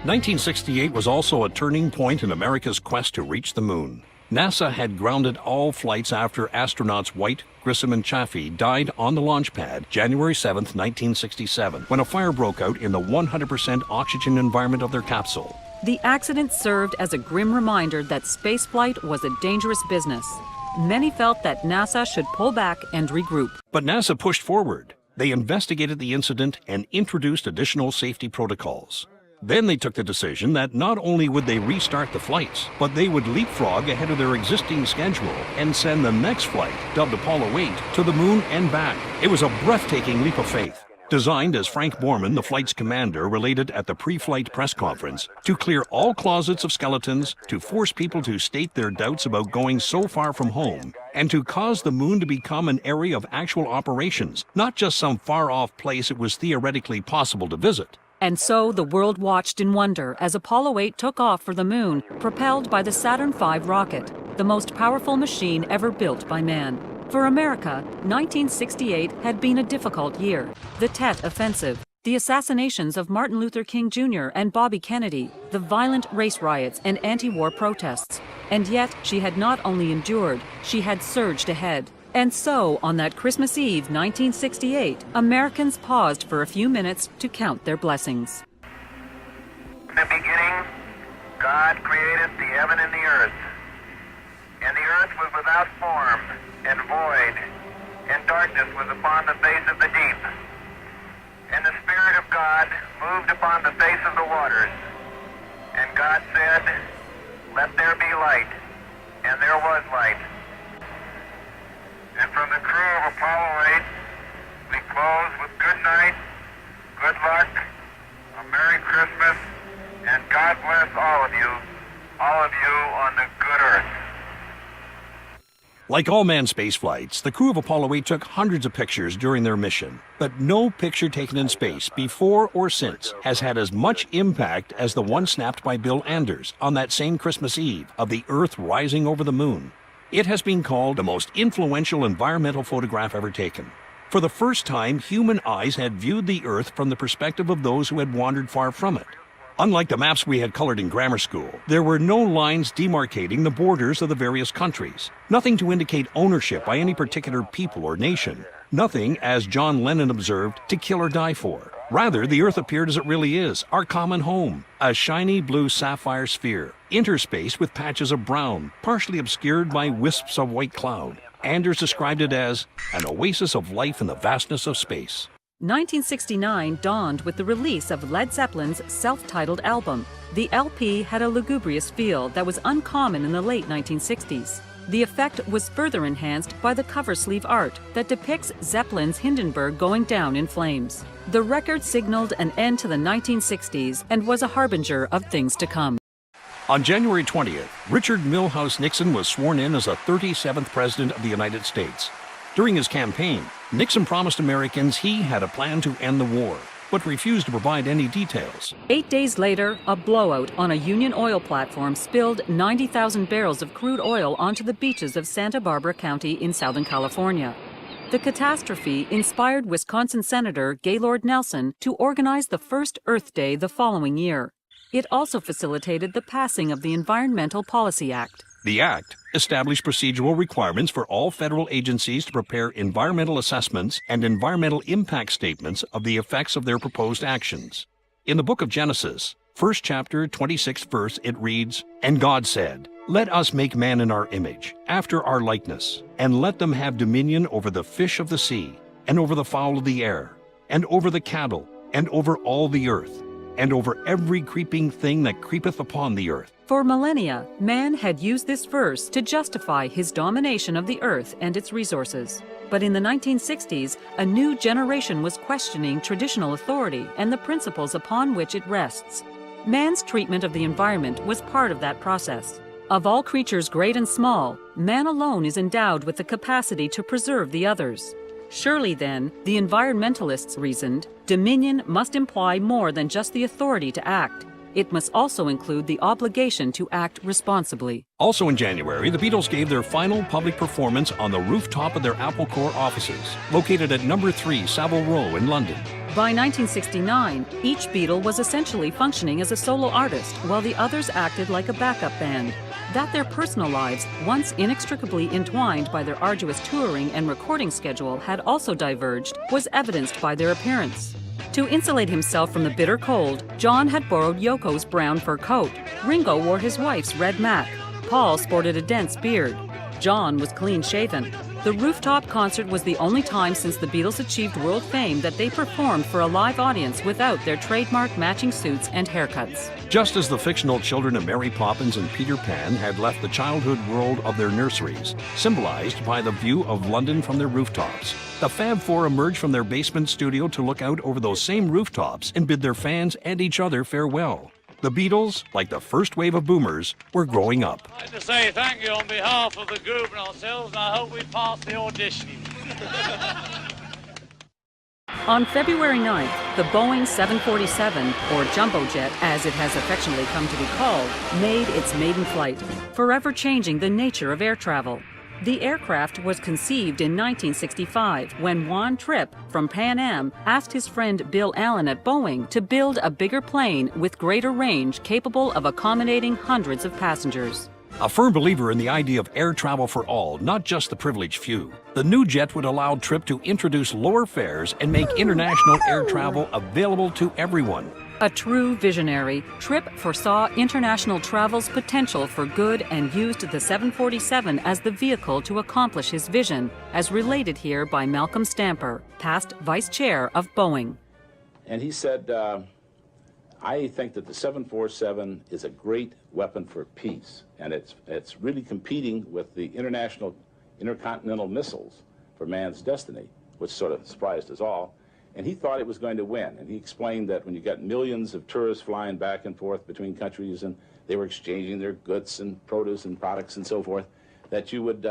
1968 was also a turning point in America's quest to reach the moon. NASA had grounded all flights after astronauts White, Grissom, and Chaffee died on the launch pad January 7, 1967, when a fire broke out in the 100% oxygen environment of their capsule. The accident served as a grim reminder that spaceflight was a dangerous business. Many felt that NASA should pull back and regroup. But NASA pushed forward. They investigated the incident and introduced additional safety protocols. Then they took the decision that not only would they restart the flights, but they would leapfrog ahead of their existing schedule and send the next flight, dubbed Apollo 8, to the moon and back. It was a breathtaking leap of faith. Designed as Frank Borman, the flight's commander, related at the pre-flight press conference, to clear all closets of skeletons, to force people to state their doubts about going so far from home, and to cause the moon to become an area of actual operations, not just some far-off place it was theoretically possible to visit. And so the world watched in wonder as Apollo 8 took off for the moon, propelled by the Saturn V rocket, the most powerful machine ever built by man. For America, 1968 had been a difficult year. The Tet Offensive, the assassinations of Martin Luther King Jr. and Bobby Kennedy, the violent race riots and anti-war protests. And yet, she had not only endured, she had surged ahead. And so, on that Christmas Eve, 1968, Americans paused for a few minutes to count their blessings. In the beginning, God created the heaven and the earth. And the earth was without form and void, and darkness was upon the face of the deep. And the Spirit of God moved upon the face of the waters. And God said, "Let there be light." And there was light. And from the crew of Apollo 8, we close with good night, good luck, a Merry Christmas, and God bless all of you on the good earth. Like all manned space flights, the crew of Apollo 8 took hundreds of pictures during their mission. But no picture taken in space, before or since, has had as much impact as the one snapped by Bill Anders on that same Christmas Eve of the Earth rising over the moon. It has been called the most influential environmental photograph ever taken. For the first time, human eyes had viewed the Earth from the perspective of those who had wandered far from it. Unlike the maps we had colored in grammar school, there were no lines demarcating the borders of the various countries. Nothing to indicate ownership by any particular people or nation. Nothing, as John Lennon observed, to kill or die for. Rather, the Earth appeared as it really is, our common home, a shiny blue sapphire sphere, interspaced with patches of brown, partially obscured by wisps of white cloud. Anders described it as an oasis of life in the vastness of space. 1969 dawned with the release of Led Zeppelin's self-titled album. The LP had a lugubrious feel that was uncommon in the late 1960s. The effect was further enhanced by the cover sleeve art that depicts Zeppelin's Hindenburg going down in flames. The record signaled an end to the 1960s and was a harbinger of things to come. On January 20th, Richard Milhous Nixon was sworn in as the 37th President of the United States. During his campaign, Nixon promised Americans he had a plan to end the war, but refused to provide any details. 8 days later, a blowout on a Union Oil platform spilled 90,000 barrels of crude oil onto the beaches of Santa Barbara County in Southern California. The catastrophe inspired Wisconsin Senator Gaylord Nelson to organize the first Earth Day the following year. It also facilitated the passing of the Environmental Policy Act. The Act established procedural requirements for all federal agencies to prepare environmental assessments and environmental impact statements of the effects of their proposed actions. In the book of Genesis, 1st chapter, 26th verse, it reads, "And God said, Let us make man in our image, after our likeness, and let them have dominion over the fish of the sea, and over the fowl of the air, and over the cattle, and over all the earth, and over every creeping thing that creepeth upon the earth." For millennia, man had used this verse to justify his domination of the earth and its resources. But in the 1960s, a new generation was questioning traditional authority and the principles upon which it rests. Man's treatment of the environment was part of that process. Of all creatures great and small, man alone is endowed with the capacity to preserve the others. Surely then, the environmentalists reasoned, dominion must imply more than just the authority to act. it must also include the obligation to act responsibly. Also in January, the Beatles gave their final public performance on the rooftop of their Apple Corps offices, located at number 3 Savile Row in London. By 1969, each Beatle was essentially functioning as a solo artist, while the others acted like a backup band. That their personal lives, once inextricably entwined by their arduous touring and recording schedule, had also diverged was evidenced by their appearance. To insulate himself from the bitter cold, John had borrowed Yoko's brown fur coat. Ringo wore his wife's red mac. Paul sported a dense beard. John was clean-shaven. The rooftop concert was the only time since the Beatles achieved world fame that they performed for a live audience without their trademark matching suits and haircuts. Just as the fictional children of Mary Poppins and Peter Pan had left the childhood world of their nurseries, symbolized by the view of London from their rooftops, the Fab Four emerged from their basement studio to look out over those same rooftops and bid their fans and each other farewell. The Beatles, like the first wave of boomers, were growing up. I'd like to say thank you on behalf of the group and ourselves, and I hope we pass the audition. On February 9th, the Boeing 747, or Jumbo Jet as it has affectionately come to be called, made its maiden flight, forever changing the nature of air travel. The aircraft was conceived in 1965 when Juan Trippe from Pan Am asked his friend Bill Allen at Boeing to build a bigger plane with greater range capable of accommodating hundreds of passengers. A firm believer in the idea of air travel for all, not just the privileged few, the new jet would allow Trippe to introduce lower fares and make international air travel available to everyone. A true visionary, Trippe foresaw international travel's potential for good and used the 747 as the vehicle to accomplish his vision, as related here by Malcolm Stamper, past vice chair of Boeing. And he said, I think that the 747 is a great weapon for peace, and it's really competing with the intercontinental missiles for man's destiny, which sort of surprised us all. And he thought it was going to win. And he explained that when you got millions of tourists flying back and forth between countries and they were exchanging their goods and produce and products and so forth, that you'd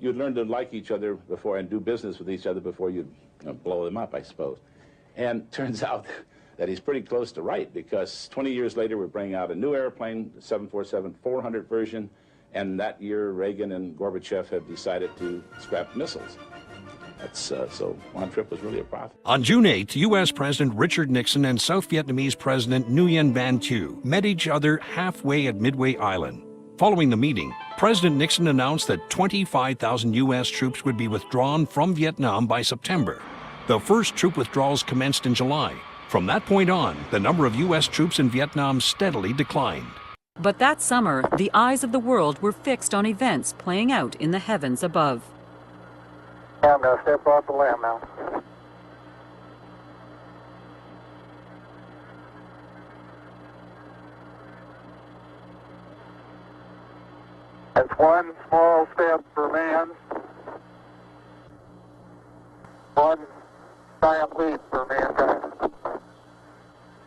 learn to like each other before and do business with each other before you'd blow them up, I suppose. And turns out that he's pretty close to right, because 20 years later we're bringing out a new airplane, the 747-400 version, and that year Reagan and Gorbachev had decided to scrap missiles. So Juan Trippe was really a prophet. On June 8th, U.S. President Richard Nixon and South Vietnamese President Nguyen Van Thieu met each other halfway at Midway Island. Following the meeting, President Nixon announced that 25,000 U.S. troops would be withdrawn from Vietnam by September. The first troop withdrawals commenced in July. From that point on, the number of U.S. troops in Vietnam steadily declined. But that summer, the eyes of the world were fixed on events playing out in the heavens above. I'm going to step off the limb now. It's one small step for man, one giant leap for mankind.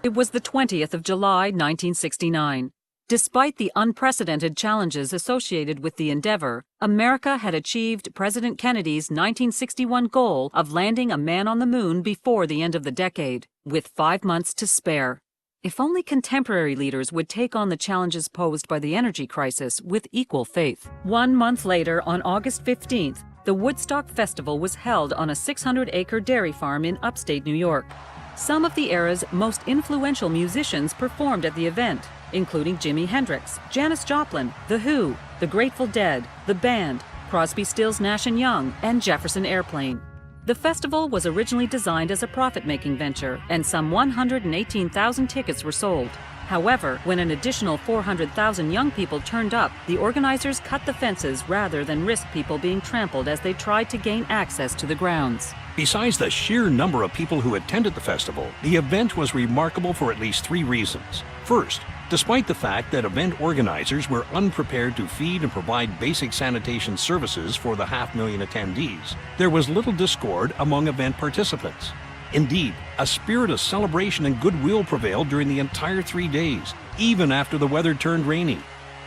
It was the 20th of July, 1969. Despite the unprecedented challenges associated with the endeavor, America had achieved President Kennedy's 1961 goal of landing a man on the moon before the end of the decade, with 5 months to spare. If only contemporary leaders would take on the challenges posed by the energy crisis with equal faith. 1 month later, on August 15th, the Woodstock Festival was held on a 600-acre dairy farm in upstate New York. Some of the era's most influential musicians performed at the event, including Jimi Hendrix, Janis Joplin, The Who, The Grateful Dead, The Band, Crosby, Stills, Nash & Young, and Jefferson Airplane. The festival was originally designed as a profit-making venture, and some 118,000 tickets were sold. However, when an additional 400,000 young people turned up, the organizers cut the fences rather than risk people being trampled as they tried to gain access to the grounds. Besides the sheer number of people who attended the festival, the event was remarkable for at least 3 reasons. First, despite the fact that event organizers were unprepared to feed and provide basic sanitation services for the 500,000 attendees, there was little discord among event participants. Indeed, a spirit of celebration and goodwill prevailed during the entire 3 days, even after the weather turned rainy.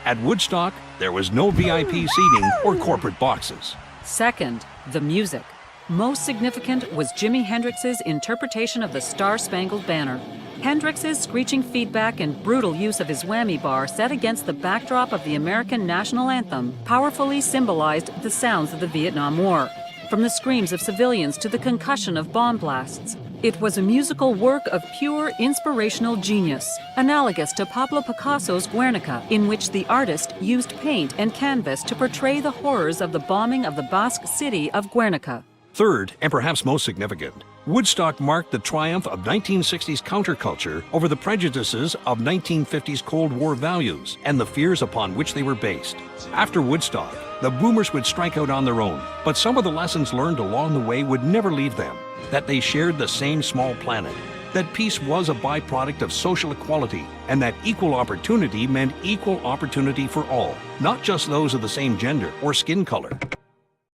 At Woodstock, there was no VIP seating or corporate boxes. Second, the music. Most significant was Jimi Hendrix's interpretation of the Star-Spangled Banner. Hendrix's screeching feedback and brutal use of his whammy bar set against the backdrop of the American national anthem powerfully symbolized the sounds of the Vietnam War. From the screams of civilians to the concussion of bomb blasts, it was a musical work of pure inspirational genius, analogous to Pablo Picasso's Guernica, in which the artist used paint and canvas to portray the horrors of the bombing of the Basque city of Guernica. Third, and perhaps most significant, Woodstock marked the triumph of 1960s counterculture over the prejudices of 1950s Cold War values and the fears upon which they were based. After Woodstock, the boomers would strike out on their own, but some of the lessons learned along the way would never leave them. That they shared the same small planet, that peace was a byproduct of social equality, and that equal opportunity meant equal opportunity for all, not just those of the same gender or skin color.